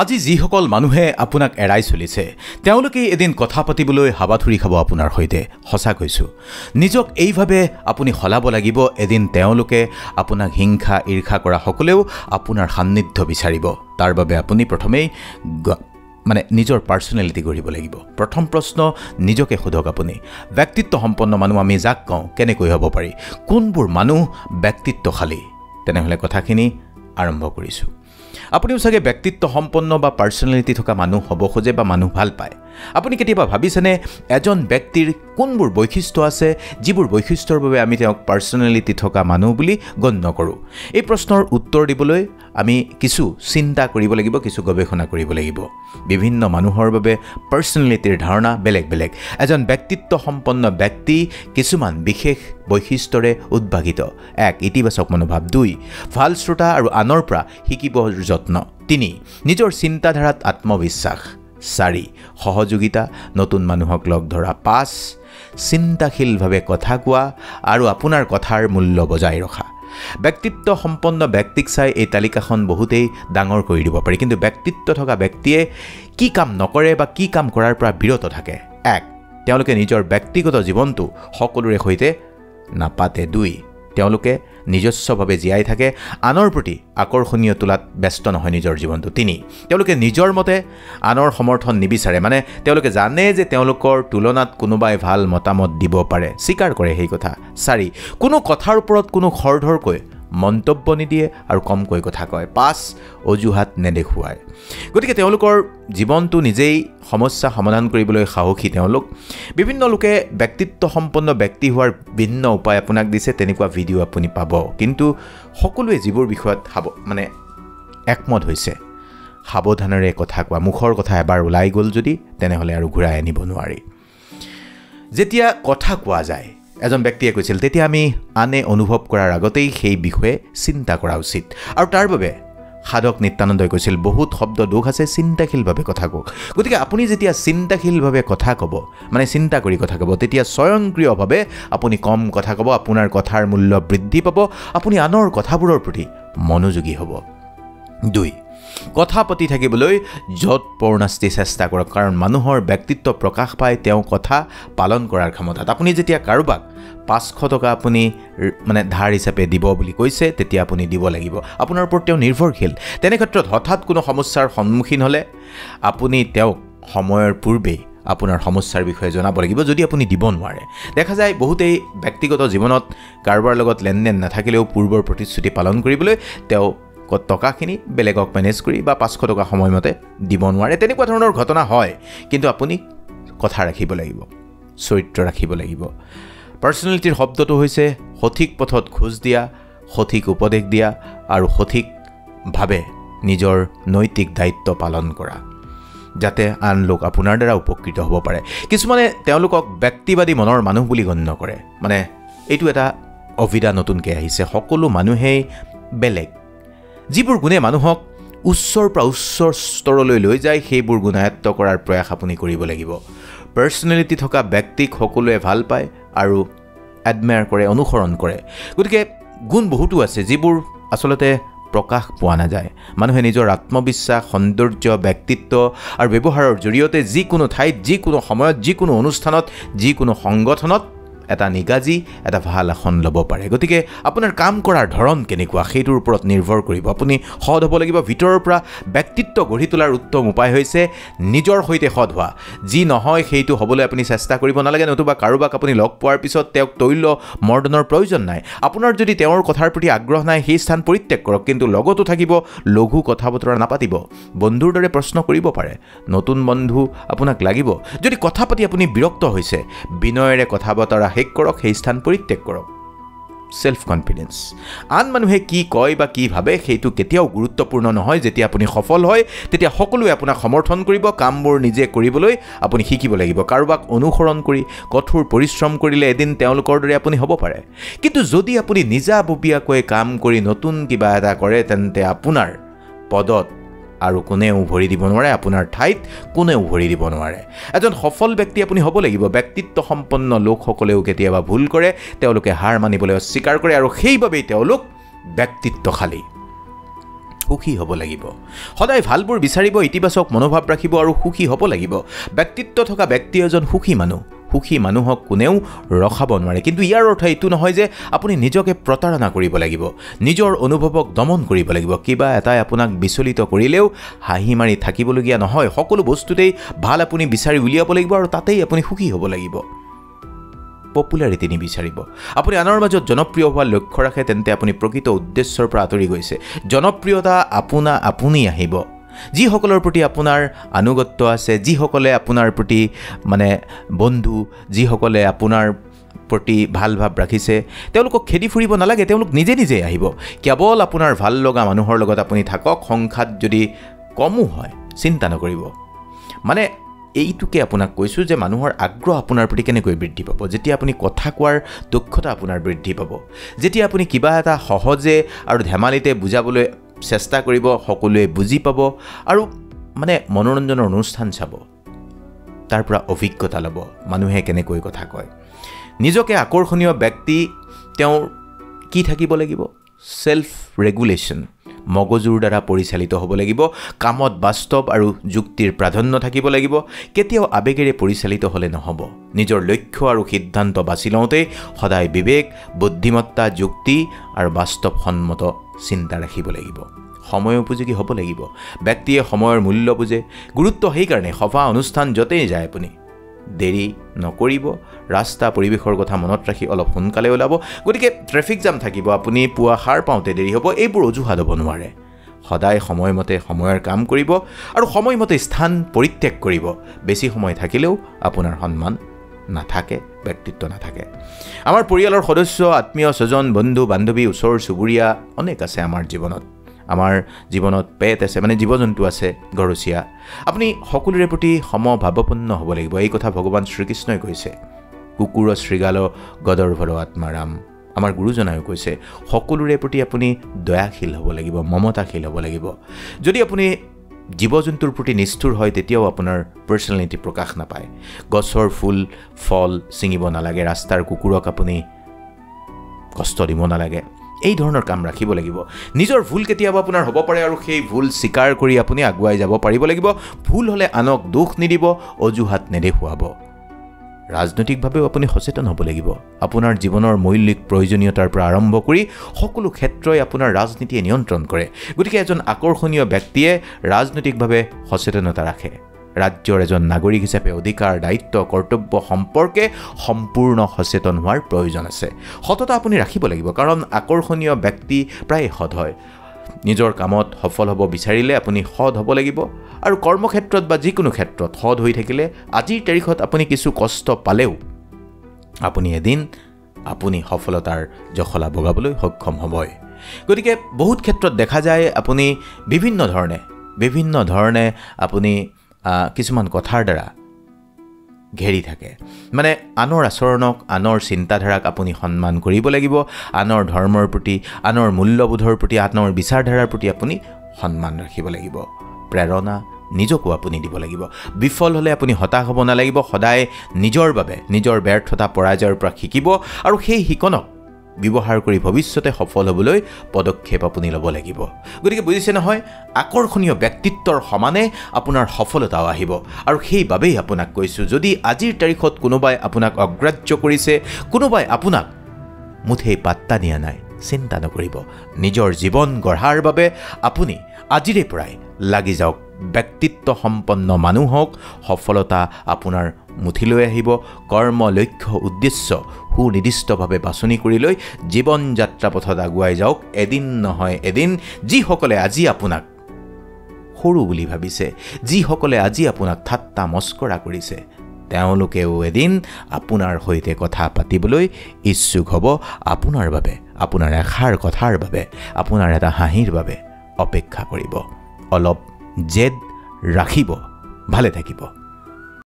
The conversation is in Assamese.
আজি যিসকল মানুহে আপোনাক এৰাই চলিছে তেওঁলোকে এদিন কথা পাতিবলৈ হাবাথুৰি খাব আপোনাৰ সৈতে সঁচা কৈছো নিজক এইভাবে আপুনি হলাব লাগিব এদিন তেওঁলোকে আপোনাক হিংসা ঈৰ্ষা কৰা সকলেও আপোনাৰ সান্নিধ্য বিচাৰিব তাৰ বাবে আপুনি প্ৰথমেই নিজৰ পাৰ্সোনালিটি গঢ়িব লাগিব প্ৰথম প্ৰশ্ন নিজকে সোধক আপুনি ব্যক্তিত্ব সম্পন্ন মানুহ আমি যাক কওঁ কেনেকৈ হ'ব পাৰি কোনবোৰ মানুহ ব্যক্তিত্বশালী তেনেহলে কথাখিনি আৰম্ভ কৰিছো আপুনিও সাগে ব্যক্তিত্ব সম্পন্ন বা পাৰ্সোনালিটি থকা মানুহ হ'ব খোজে বা মানুহ ভাল পায় আপুনি কেতিয়াবা ভাবিছেনে এজন ব্যক্তিৰ কোনবোৰ বৈশিষ্ট্য আছে যিবোৰ বৈশিষ্ট্যৰ বাবে আমি তেওঁক পাৰ্সোনালিটি থকা মানুহ বুলি গণ্য কৰোঁ এই প্ৰশ্নৰ উত্তৰ দিবলৈ আমি কিছু চিন্তা কৰিব লাগিব কিছু গৱেষণা কৰিব লাগিব বিভিন্ন মানুহৰ বাবে পাৰ্সোনালিটিৰ ধাৰণা বেলেগ বেলেগ এজন ব্যক্তিত্ব সম্পন্ন ব্যক্তি কিছুমান বিশেষ বৈশিষ্ট্যৰে উদ্ভাগিত এক ইতিবাচক মনোভাৱ দুই ভাল শ্ৰোতা আৰু আনৰ পৰা শিকিবৰ যত্ন তিনি নিজৰ চিন্তাধাৰাত আত্মবিশ্বাস 4 সহযোগিতা নতুন মানুহক লগ ধৰা 5 চিন্তাশীলভাৱে কথা কোৱা আৰু আপোনাৰ কথাৰ মূল্য বজাই ৰখা ব্যক্তিত্ব সম্পন্ন ব্যক্তিক চাই এই তালিকাখন বহুতেই ডাঙৰ কৰি দিব পাৰি কিন্তু ব্যক্তিত্ব থকা ব্যক্তিয়ে কি কাম নকৰে বা কি কাম কৰাৰ পৰা বিৰত থাকে এক তেওঁলোকে নিজৰ ব্যক্তিগত জীৱনটো সকলোৰে সৈতে নাপাতে দুই তেওঁলোকে নিজস্বভাৱে জীয়াই থাকে আনৰ প্ৰতি আকৰ্ষণীয় তোলাত ব্যস্ত নহয় নিজৰ জীৱনটো তিনি তেওঁলোকে নিজৰ মতে আনৰ সমৰ্থন নিবিচাৰে মানে তেওঁলোকে জানে যে তেওঁলোকৰ তুলনাত কোনোবাই ভাল মতামত দিব পাৰে স্বীকাৰ কৰে সেই কথা 4 কোনো কথাৰ ওপৰত কোনো খৰধৰকৈ মন্তব্য নিদিয়ে আৰু কমকৈ কথা কয় 5 অজুহাত নেদেখুৱায় গতিকে তেওঁলোকৰ জীৱনটো নিজেই সমস্যা সমাধান কৰিবলৈ সাহসী তেওঁলোক বিভিন্ন লোকে ব্যক্তিত্ব সম্পন্ন ব্যক্তি হোৱাৰ ভিন্ন উপায় আপোনাক দিছে তেনেকুৱা ভিডিঅ' আপুনি পাব কিন্তু সকলোৱে যিবোৰ বিষয়ত একমত হৈছে সাৱধানেৰে কথা কোৱা মুখৰ কথা এবাৰ ওলাই গ'ল যদি তেনেহলে আৰু ঘূৰাই আনিব নোৱাৰি যেতিয়া কথা কোৱা যায় এজন ব্যক্তিয়ে কৈছিল তেতিয়া আমি আনে অনুভৱ কৰাৰ আগতেই সেই বিষয়ে চিন্তা কৰা উচিত আৰু তাৰ বাবে সাধক নিত্যানন্দই কৈছিল বহুত শব্দ দোষ আছে চিন্তাশীলভাৱে কথা কওক গতিকে আপুনি যেতিয়া চিন্তাশীলভাৱে কথা ক'ব চিন্তা কৰি কথা ক'ব তেতিয়া স্বয়ংক্ৰিয়ভাৱে আপুনি কম কথা ক'ব আপোনাৰ কথাৰ মূল্য বৃদ্ধি পাব আপুনি আনৰ কথাবোৰৰ প্ৰতি মনোযোগী হ'ব 2 কথা পাতি থাকিবলৈ যত পৌৰ্ণাস্তি চেষ্টা কৰক কাৰণ মানুহৰ ব্যক্তিত্ব প্ৰকাশ পায় তেওঁ কথা পালন কৰাৰ ক্ষমতাত আপুনি যেতিয়া কাৰোবাক 500 টকা আপুনি ধাৰ হিচাপে দিব বুলি কৈছে তেতিয়া আপুনি দিব লাগিব আপোনাৰ ওপৰত তেওঁ নিৰ্ভৰশীল তেনে ক্ষেত্ৰত হঠাৎ কোনো সমস্যাৰ সন্মুখীন হ'লে আপুনি তেওঁক সময়ৰ পূৰ্বে আপোনাৰ সমস্যাৰ বিষয়ে জনাব লাগিব যদি আপুনি দিব নোৱাৰে দেখা যায় বহুতেই ব্যক্তিগত জীৱনত কাৰোবাৰ লগত লেনদেন নাথাকিলেও পূৰ্বৰ প্ৰতিশ্ৰুতি পালন কৰিবলৈ তেওঁ টকাখিনি বেলেগক মেনেজ কৰি বা 500 টকা সময়মতে দিব নোৱাৰে তেনেকুৱা ধৰণৰ ঘটনা হয় কিন্তু আপুনি কথা ৰাখিব লাগিব চৰিত্ৰ ৰাখিব লাগিব পাৰ্সোনালিটিৰ শব্দটো হৈছে সঠিক পথত খোজ দিয়া সঠিক উপদেশ দিয়া আৰু সঠিকভাৱে নিজৰ নৈতিক দায়িত্ব পালন কৰা যাতে আন লোক আপোনাৰ দ্বাৰা উপকৃত হ'ব পাৰে কিছুমানে তেওঁলোকক ব্যক্তিবাদী মনৰ মানুহ বুলি গণ্য কৰে এইটো এটা অভিধা নতুনকৈ আহিছে সকলো মানুহেই বেলেগ যিবোৰ গুণে মানুহক উচ্চৰ পৰা উচ্চ স্তৰলৈ লৈ যায় সেইবোৰ গুণায়ত্ব কৰাৰ প্ৰয়াস আপুনি কৰিব লাগিব পাৰ্সোনালিটি থকা ব্যক্তিক সকলোৱে ভাল পায় আৰু এডমায়াৰ কৰে অনুসৰণ কৰে গতিকে গুণ বহুতো আছে যিবোৰ আচলতে প্ৰকাশ পোৱা নাযায় মানুহে নিজৰ আত্মবিশ্বাস সৌন্দৰ্য ব্যক্তিত্ব আৰু ব্যৱহাৰৰ জৰিয়তে যিকোনো ঠাইত যিকোনো সময়ত যিকোনো অনুষ্ঠানত যিকোনো সংগঠনত এটা নিগাজি এটা ভাল আসন ল'ব পাৰে গতিকে আপোনাৰ কাম কৰাৰ ধৰণ কেনেকুৱা সেইটোৰ ওপৰত নিৰ্ভৰ কৰিব আপুনি সৎ হ'ব লাগিব ভিতৰৰ পৰা ব্যক্তিত্ব গঢ়ি তোলাৰ উত্তম উপায় হৈছে নিজৰ সৈতে সৎ হোৱা যি নহয় সেইটো হ'বলৈ আপুনি চেষ্টা কৰিব নালাগে নতুবা কাৰোবাক আপুনি লগ পোৱাৰ পিছত তেওঁক তৈল্য মৰ্দনৰ প্ৰয়োজন নাই আপোনাৰ যদি তেওঁৰ কথাৰ প্ৰতি আগ্ৰহ নাই সেই স্থান পৰিত্যাগ কৰক কিন্তু লগতো থাকিব লঘু কথা বতৰা নাপাতিব বন্ধুৰ দৰে প্ৰশ্ন কৰিব পাৰে নতুন বন্ধু আপোনাক লাগিব যদি কথা পাতি আপুনি বিৰক্ত হৈছে বিনয়েৰে কথা বতৰা শেষ কৰক সেই স্থান পৰিত্যাগ কৰক সেলফ কনফিডেন্স আন মানুহে কি কয় বা কি ভাবে সেইটো কেতিয়াও গুৰুত্বপূৰ্ণ নহয় যেতিয়া আপুনি সফল হয় তেতিয়া সকলোৱে আপোনাক সমৰ্থন কৰিব কামবোৰ নিজে কৰিবলৈ আপুনি শিকিব লাগিব কাৰোবাক অনুসৰণ কৰি কঠোৰ পৰিশ্ৰম কৰিলে এদিন তেওঁলোকৰ দৰে আপুনি হ'ব পাৰে কিন্তু যদি আপুনি নিজাববীয়াকৈ কাম কৰি নতুন কিবা এটা কৰে তেন্তে আপোনাৰ পদত আৰু কোনেও ভৰি দিব নোৱাৰে আপোনাৰ ঠাইত কোনেও ভৰি দিব নোৱাৰে এজন সফল ব্যক্তি আপুনি হ'ব লাগিব ব্যক্তিত্ব সম্পন্ন লোকসকলেও কেতিয়াবা ভুল কৰে তেওঁলোকে হাৰ মানিবলৈ অস্বীকাৰ কৰে আৰু সেইবাবেই তেওঁলোক ব্যক্তিত্বশালী সুখী হ'ব লাগিব সদায় ভালবোৰ বিচাৰিব ইতিবাচক মনোভাৱ ৰাখিব আৰু সুখী হ'ব লাগিব ব্যক্তিত্ব থকা ব্যক্তি এজন সুখী মানুহক কোনেও ৰখাব নোৱাৰে কিন্তু ইয়াৰ অৰ্থ এইটো নহয় যে আপুনি নিজকে প্ৰতাৰণা কৰিব লাগিব নিজৰ অনুভৱক দমন কৰিব লাগিব কিবা এটাই আপোনাক বিচলিত কৰিলেও হাঁহি মাৰি থাকিবলগীয়া নহয় সকলো বস্তুতেই ভাল আপুনি বিচাৰি উলিয়াব লাগিব আৰু তাতেই আপুনি সুখী হ'ব লাগিব পপুলাৰিটি নিবিচাৰিব আপুনি আনৰ মাজত জনপ্ৰিয় হোৱাৰ লক্ষ্য ৰাখে তেন্তে আপুনি প্ৰকৃত উদ্দেশ্যৰ পৰা আঁতৰি গৈছে জনপ্ৰিয়তা আপুনি আহিব যিসকলৰ প্ৰতি আপোনাৰ আনুগত্য আছে যিসকলে আপোনাৰ প্ৰতি মানে বন্ধু যিসকলে আপোনাৰ প্ৰতি ভাল ভাৱ ৰাখিছে তেওঁলোকক খেদি ফুৰিব নালাগে তেওঁলোক নিজে আহিব কেৱল আপোনাৰ ভাল লগা মানুহৰ লগত আপুনি থাকক সংখ্যাত যদি কমো হয় চিন্তা নকৰিব মানে এইটোকে আপোনাক কৈছোঁ যে মানুহৰ আগ্ৰহ আপোনাৰ প্ৰতি কেনেকৈ বৃদ্ধি পাব যেতিয়া আপুনি কথা কোৱাৰ দক্ষতা আপোনাৰ বৃদ্ধি পাব যেতিয়া আপুনি কিবা এটা সহজে আৰু ধেমালিতে বুজাবলৈ চেষ্টা কৰিব সকলোৱে বুজি পাব আৰু মানে মনোৰঞ্জনৰ অনুষ্ঠান চাব তাৰ পৰা অভিজ্ঞতা ল'ব মানুহে কেনেকৈ কথা কয় নিজকে আকৰ্ষণীয় ব্যক্তি তেওঁৰ কি থাকিব লাগিব সেলফ ৰেগুলেশ্যন মগজুৰ দ্বাৰা পৰিচালিত হ'ব লাগিব কামত বাস্তৱ আৰু যুক্তিৰ প্ৰাধান্য থাকিব লাগিব কেতিয়াও আবেগেৰে পৰিচালিত হ'লে নহ'ব নিজৰ লক্ষ্য আৰু সিদ্ধান্ত বাছি লওঁতে সদায় বিবেক বুদ্ধিমত্তা যুক্তি আৰু বাস্তৱসন্মত চিন্তা ৰাখিব লাগিব সময় উপযোগী হ'ব লাগিব ব্যক্তিয়ে সময়ৰ মূল্য বুজে গুৰুত্ব সেইকাৰণে সভা অনুষ্ঠান য'তেই যায় আপুনি দেৰি নকৰিব ৰাস্তা পৰিৱেশৰ কথা মনত ৰাখি অলপ সোনকালে ওলাব গতিকে ট্ৰেফিক জাম থাকিব আপুনি পুৱা সাৰ পাওঁতে দেৰি হ'ব এইবোৰ অজুহাত হ'ব নোৱাৰে সদায় সময়মতে সময়ৰ কাম কৰিব আৰু সময়মতে স্থান পৰিত্যাগ কৰিব বেছি সময় থাকিলেও আপোনাৰ সন্মান নাথাকে ব্যক্তিত্ব নাথাকে আমাৰ পৰিয়ালৰ সদস্য আত্মীয় স্বজন বন্ধু বান্ধৱী ওচৰ চুবুৰীয়া অনেক আছে আমাৰ জীৱনত পেট আছে মানে জীৱ জন্তু আছে ঘৰচীয়া আপুনি সকলোৰে প্ৰতি সমভাৱাপন্ন হ'ব লাগিব এই কথা ভগৱান শ্ৰীকৃষ্ণই কৈছে কুকুৰ শৃগাল গদৰ্ভৰ আত্মাৰাম আমাৰ গুৰুজনায়ো কৈছে সকলোৰে প্ৰতি আপুনি দয়াশীল হ'ব লাগিব মমতাশীল হ'ব লাগিব যদি আপুনি জীৱ জন্তুৰ প্ৰতি নিষ্ঠুৰ হয় তেতিয়াও আপোনাৰ পাৰ্চনেলিটি প্ৰকাশ নাপায় গছৰ ফুল ফল ছিঙিব নালাগে ৰাস্তাৰ কুকুৰক আপুনি কষ্ট দিব নালাগে এই ধৰণৰ কাম ৰাখিব লাগিব নিজৰ ভুল কেতিয়াবা আপোনাৰ হ'ব পাৰে আৰু সেই ভুল স্বীকাৰ কৰি আপুনি আগুৱাই যাব পাৰিব লাগিব ভুল হ'লে আনক দোষ নিদিব অজুহাত নেদেখুৱাব ৰাজনৈতিকভাৱেও আপুনি সচেতন হ'ব লাগিব আপোনাৰ জীৱনৰ মৌলিক প্ৰয়োজনীয়তাৰ পৰা আৰম্ভ কৰি সকলো ক্ষেত্ৰই আপোনাৰ ৰাজনীতিয়ে নিয়ন্ত্ৰণ কৰে গতিকে এজন আকৰ্ষণীয় ব্যক্তিয়ে ৰাজনৈতিকভাৱে সচেতনতা ৰাখে ৰাজ্যৰ এজন নাগৰিক হিচাপে অধিকাৰ দায়িত্ব কৰ্তব্য সম্পৰ্কে সম্পূৰ্ণ সচেতন হোৱাৰ প্ৰয়োজন আছে সততা আপুনি ৰাখিব লাগিব কাৰণ আকৰ্ষণীয় ব্যক্তি প্ৰায় সৎ হয় নিজৰ কামত সফল হ'ব বিচাৰিলে আপুনি সৎ হ'ব লাগিব আৰু কৰ্মক্ষেত্ৰত বা যিকোনো ক্ষেত্ৰত সৎ হৈ থাকিলে আজিৰ তাৰিখত আপুনি কিছু কষ্ট পালেও আপুনি এদিন আপুনি সফলতাৰ জখলা বগাবলৈ সক্ষম হ'বই গতিকে বহুত ক্ষেত্ৰত দেখা যায় আপুনি বিভিন্ন ধৰণে আপুনি কিছুমান কথাৰ দ্বাৰা ঘেৰি থাকে মানে আনৰ আচৰণক আনৰ চিন্তাধাৰাক আপুনি সন্মান কৰিব লাগিব আনৰ ধৰ্মৰ প্ৰতি আনৰ মূল্যবোধৰ প্ৰতি আনৰ বিচাৰধাৰাৰ প্ৰতি আপুনি সন্মান ৰাখিব লাগিব প্ৰেৰণা নিজকো আপুনি দিব লাগিব বিফল হ'লে আপুনি হতাশ হ'ব নালাগিব সদায় নিজৰ বাবে নিজৰ ব্যৰ্থতা পৰাজয়ৰ পৰা শিকিব আৰু সেই শিকনক ব্যৱহাৰ কৰি ভৱিষ্যতে সফল হ'বলৈ পদক্ষেপ আপুনি ল'ব লাগিব গতিকে বুজিছে নহয় আকৰ্ষণীয় ব্যক্তিত্বৰ সমানে আপোনাৰ সফলতাও আহিব আৰু সেইবাবেই আপোনাক কৈছোঁ যদি আজিৰ তাৰিখত কোনোবাই আপোনাক অগ্ৰাহ্য কৰিছে কোনোবাই আপোনাক মুঠেই পাত্তা দিয়া নাই চিন্তা নকৰিব নিজৰ জীৱন গঢ়াৰ বাবে আপুনি আজিৰে পৰাই লাগি যাওক ব্যক্তিত্ব সম্পন্ন মানুহক সফলতা আপোনাৰ মুঠিলৈ আহিব কৰ্ম লক্ষ্য উদ্দেশ্য সুনিৰ্দিষ্টভাৱে বাছনি কৰি লৈ জীৱন যাত্ৰা পথত আগুৱাই যাওক এদিন নহয় এদিন যিসকলে আজি আপোনাক সৰু বুলি ভাবিছে যিসকলে আজি আপোনাক ঠাট্টা মস্কৰা কৰিছে তেওঁলোকেও এদিন আপোনাৰ সৈতে কথা পাতিবলৈ ইচ্ছুক হ'ব আপোনাৰ বাবে আপোনাৰ এষাৰ কথাৰ বাবে আপোনাৰ এটা হাঁহিৰ বাবে অপেক্ষা কৰিব অলপ জেদ ৰাখিব ভালে থাকিব